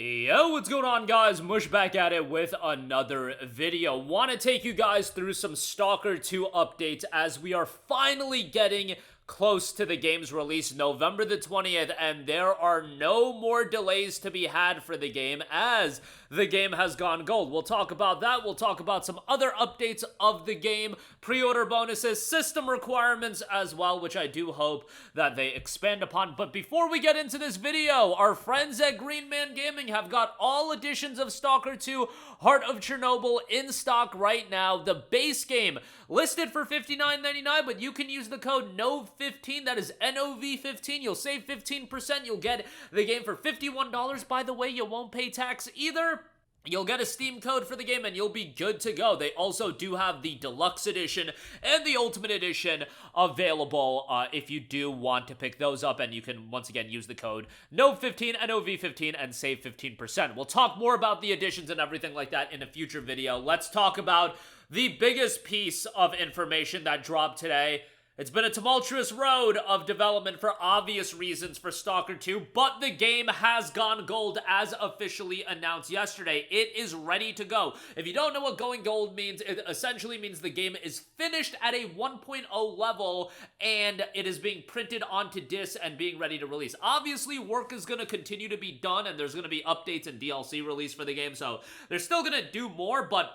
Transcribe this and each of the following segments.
Yo, what's going on, guys? Mush back at it with another video. Want to take you guys through some Stalker 2 updates as we are finally getting close to the game's release, November the 20th, and there are no more delays to be had for the game as the game has gone gold. We'll talk about that. We'll talk about some other updates of the game, pre-order bonuses, system requirements as well, which I do hope that they expand upon. But before we get into this video, our friends at Green Man Gaming have got all editions of Stalker 2 Heart of Chernobyl in stock right now. The base game listed for $59.99, but you can use the code NOV15, that is NOV15. You'll save 15%. You'll get the game for $51. By the way, you won't pay tax either. You'll get a Steam code for the game and you'll be good to go. They also do have the Deluxe Edition and the Ultimate Edition available if you do want to pick those up, and you can once again use the code NOV15, NOV15, and save 15%. We'll talk more about the editions and everything like that in a future video. Let's talk about the biggest piece of information that dropped today. It's been a tumultuous road of development for obvious reasons for Stalker 2, but the game has gone gold as officially announced yesterday. It is ready to go. If you don't know what going gold means, it essentially means the game is finished at a 1.0 level and it is being printed onto discs and being ready to release. Obviously, work is going to continue to be done and there's going to be updates and DLC release for the game, so they're still going to do more, but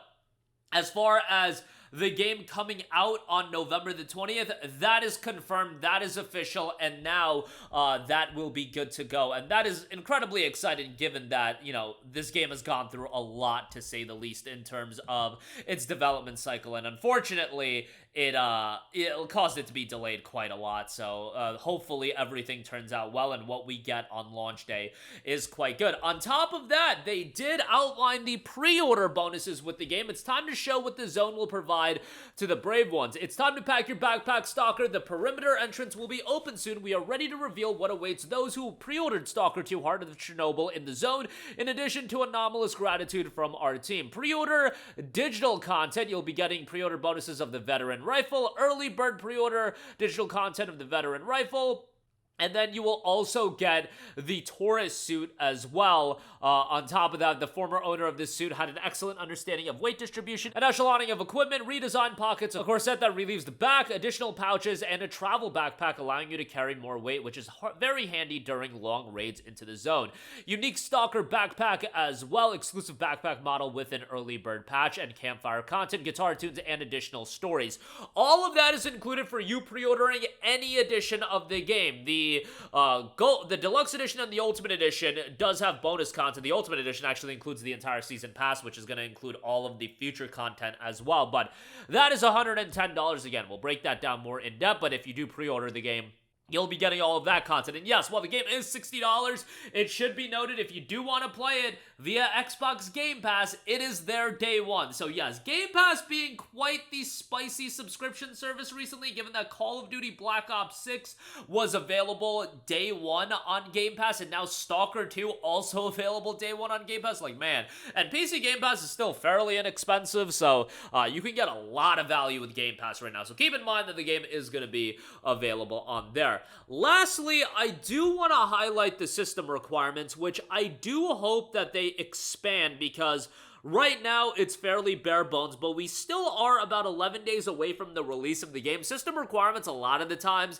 as far as the game coming out on November the 20th, that is confirmed, that is official, and now that will be good to go. And that is incredibly exciting given that, you know, this game has gone through a lot, to say the least, in terms of its development cycle. And unfortunately, it'll cause it to be delayed quite a lot. So hopefully everything turns out well and what we get on launch day is quite good. On top of that, they did outline the pre-order bonuses with the game. It's time to show what the zone will provide to the brave ones. It's time to pack your backpack, Stalker. The perimeter entrance will be open soon. We are ready to reveal what awaits those who pre-ordered Stalker 2 Heart of Chernobyl in the zone, in addition to anomalous gratitude from our team. Pre-order digital content. You'll be getting pre-order bonuses of the veteran rifle, early bird pre-order digital content of the veteran rifle, and then you will also get the Taurus suit as well. On top of that, the former owner of this suit had an excellent understanding of weight distribution, an echeloning of equipment, redesigned pockets, a corset that relieves the back, additional pouches, and a travel backpack allowing you to carry more weight, which is very handy during long raids into the zone. Unique Stalker backpack as well, exclusive backpack model with an early bird patch and campfire content, guitar tunes, and additional stories. All of that is included for you pre-ordering any edition of the game. The Deluxe Edition and the Ultimate Edition does have bonus content. The Ultimate Edition actually includes the entire Season Pass, which is going to include all of the future content as well. But that is $110 again. We'll break that down more in depth, but if you do pre-order the game, you'll be getting all of that content. And yes, while the game is $60, it should be noted if you do want to play it via Xbox Game Pass, it is there day one. So yes, Game Pass being quite the spicy subscription service recently, given that Call of Duty Black Ops 6 was available day one on Game Pass, and now Stalker 2 also available day one on Game Pass. Like, man. And PC Game Pass is still fairly inexpensive, so you can get a lot of value with Game Pass right now. So keep in mind that the game is going to be available on there. Lastly, I do want to highlight the system requirements, which I do hope that they expand, because right now it's fairly bare bones, but we still are about 11 days away from the release of the game. System requirements, a lot of the times,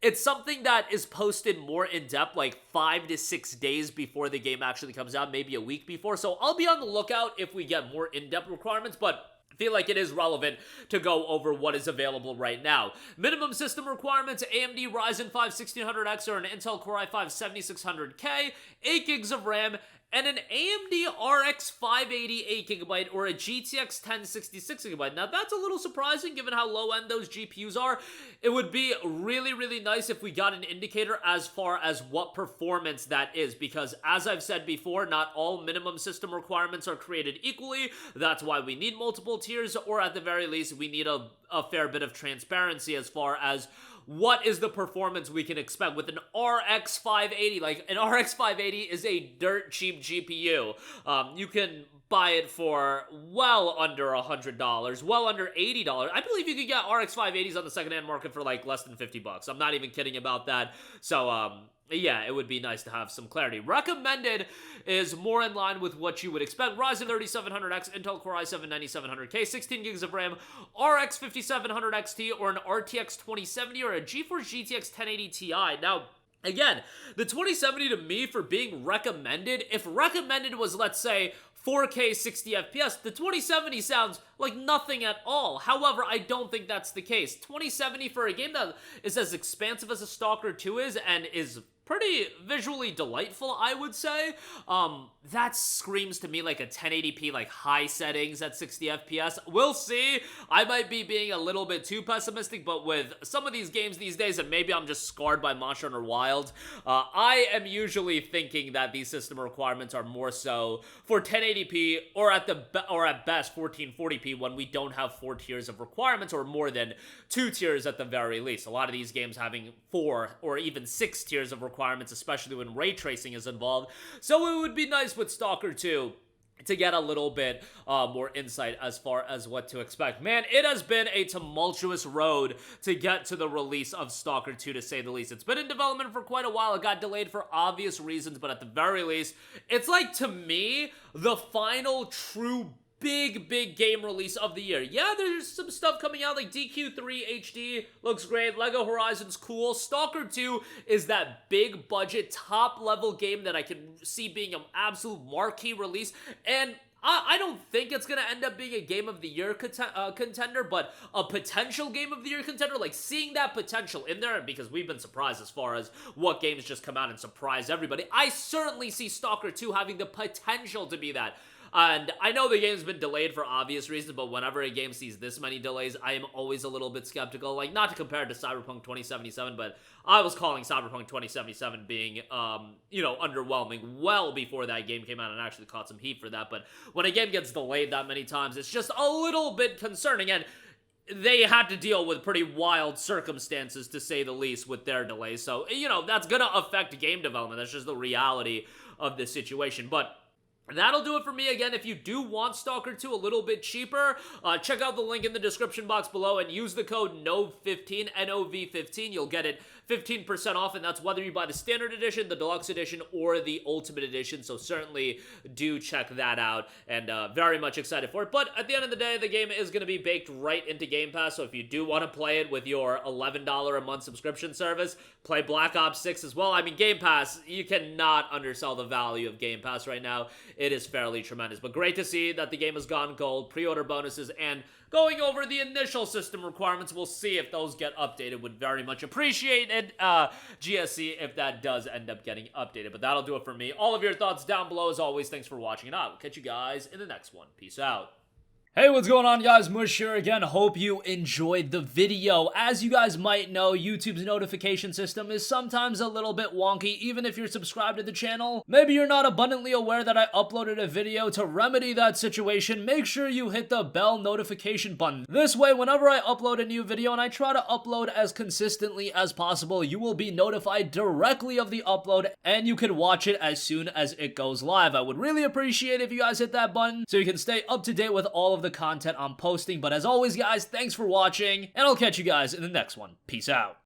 it's something that is posted more in depth, like 5 to 6 days before the game actually comes out, maybe a week before. So I'll be on the lookout if we get more in-depth requirements, but feel like it is relevant to go over what is available right now. Minimum system requirements: AMD Ryzen 5 1600X or an Intel Core i5 7600K, 8 gigs of RAM, and an AMD RX 580 8GB or a GTX 1060 6GB. Now, that's a little surprising given how low-end those GPUs are. It would be really, really nice if we got an indicator as far as what performance that is, because as I've said before, not all minimum system requirements are created equally. That's why we need multiple tiers, or at the very least, we need a fair bit of transparency as far as what is the performance we can expect with an RX 580. Like, an RX 580 is a dirt cheap GPU. You can buy it for well under $100, well under $80. I believe you could get RX 580s on the secondhand market for like less than $50. I'm not even kidding about that. So, yeah, it would be nice to have some clarity. Recommended is more in line with what you would expect. Ryzen 3700X, Intel Core i7-9700K, 16 gigs of RAM, RX 5700 XT, or an RTX 2070, or a GeForce GTX 1080 Ti. Now, again, the 2070 to me, for being recommended, if recommended was, let's say, 4K 60 FPS, the 2070 sounds like nothing at all. However, I don't think that's the case. 2070 for a game that is as expansive as a Stalker 2 is, and is pretty visually delightful, I would say. That screams to me like a 1080p, like high settings at 60 FPS. We'll see. I might be being a little bit too pessimistic, but with some of these games these days, and maybe I'm just scarred by Monster Hunter Wild, I am usually thinking that these system requirements are more so for 1080p or at best 1440p when we don't have 4 tiers of requirements, or more than 2 tiers at the very least. A lot of these games having 4 or even 6 tiers of requirements, especially when ray tracing is involved. So it would be nice with Stalker 2 to get a little bit more insight as far as what to expect. Man, it has been a tumultuous road to get to the release of Stalker 2, to say the least. It's been in development for quite a while. It got delayed for obvious reasons, but at the very least, it's like, to me, the final true big game release of the year. Yeah, there's some stuff coming out like DQ3 HD looks great, Lego Horizon's cool. Stalker 2 is that big budget, top level game that I can see being an absolute marquee release, and I don't think it's going to end up being a Game of the Year contender, but a potential Game of the Year contender, like seeing that potential in there, because we've been surprised as far as what games just come out and surprise everybody. I certainly see Stalker 2 having the potential to be that. And I know the game's been delayed for obvious reasons, but whenever a game sees this many delays, I am always a little bit skeptical. Like, not to compare it to Cyberpunk 2077, but I was calling Cyberpunk 2077 being, underwhelming well before that game came out, and actually caught some heat for that. But when a game gets delayed that many times, it's just a little bit concerning, and they had to deal with pretty wild circumstances, to say the least, with their delays. So, that's gonna affect game development. That's just the reality of the situation. But that'll do it for me. Again, if you do want Stalker 2 a little bit cheaper, check out the link in the description box below and use the code NOV15, N-O-V-15. You'll get it 15% off, and that's whether you buy the Standard Edition, the Deluxe Edition, or the Ultimate Edition, so certainly do check that out, and very much excited for it. But at the end of the day, the game is going to be baked right into Game Pass, so if you do want to play it with your $11 a month subscription service, play Black Ops 6 as well. I mean, Game Pass, you cannot undersell the value of Game Pass right now. It is fairly tremendous, but great to see that the game has gone gold, pre-order bonuses, and going over the initial system requirements. We'll see if those get updated. Would very much appreciate it, GSC, if that does end up getting updated. But that'll do it for me. All of your thoughts down below. As always, thanks for watching, and I will catch you guys in the next one. Peace out. Hey, what's going on, guys? Mush here again. Hope you enjoyed the video. As you guys might know, YouTube's notification system is sometimes a little bit wonky, even if you're subscribed to the channel. Maybe you're not abundantly aware that I uploaded a video. To remedy that situation, make sure you hit the bell notification button. This way, whenever I upload a new video, and I try to upload as consistently as possible, you will be notified directly of the upload, and you can watch it as soon as it goes live. I would really appreciate if you guys hit that button so you can stay up to date with all of the content I'm posting. But as always, guys, thanks for watching, and I'll catch you guys in the next one. Peace out.